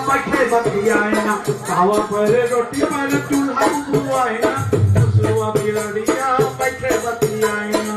बैठे बतियाना तावा पर रोटी पर चूल्हा बुआना मुसलवा की लड़िया बैठे बतियाना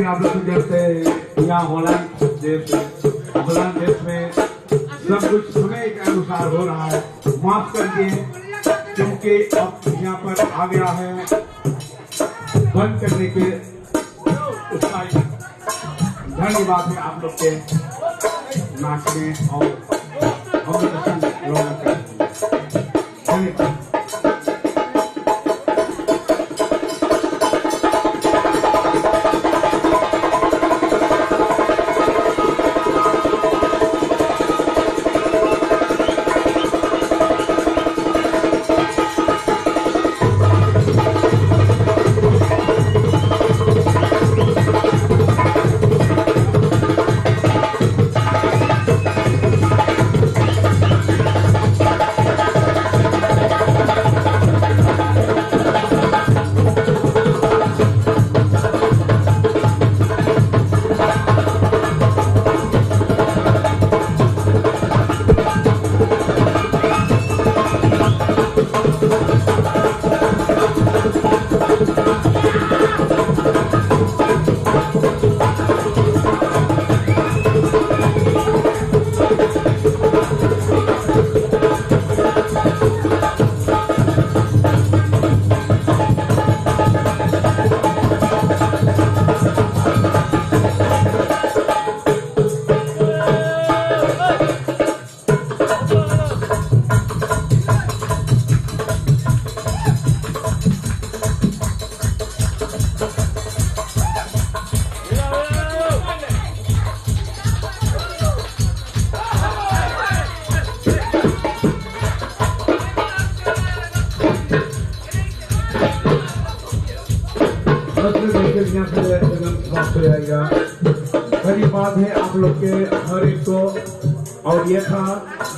आप लोग देखते यहाँ हॉलैंड देश में सब कुछ समय के अनुसार हो रहा है। माफ करिए क्योंकि अब यहाँ पर आ गया है बंद करने के धन्यवाद है आप लोग के नाचने और धन्यवाद। पहली बात है आप लोग के हर एक को, और ये था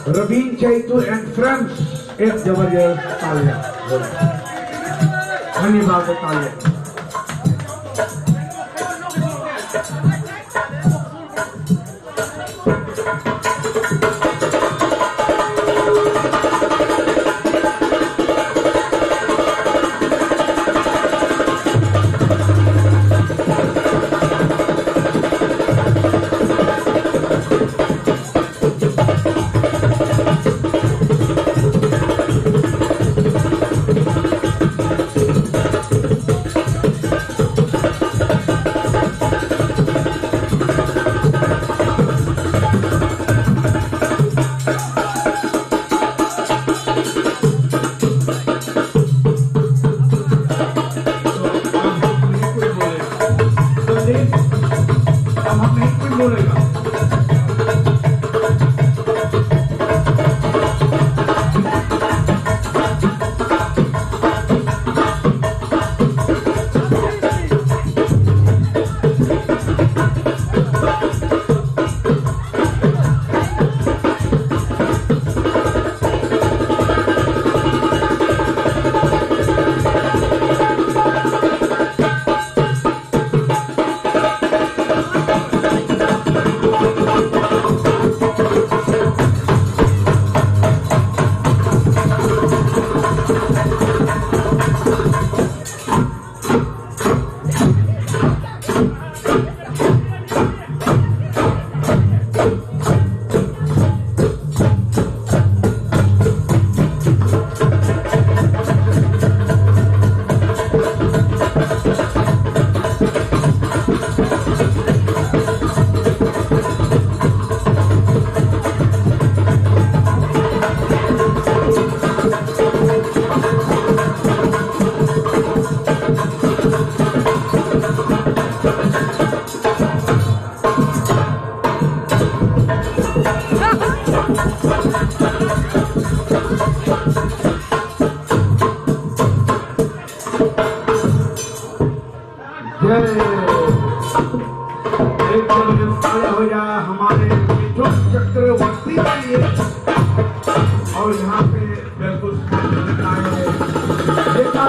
रवीन चैतू एंड फ्रेंड्स, एक जबरदस्त तालियां, धन्यवाद तालियां। एक ताले हो जाए हमारे मिथुन चक्रवर्ती के लिए। और यहाँ पे बिल्कुल देखा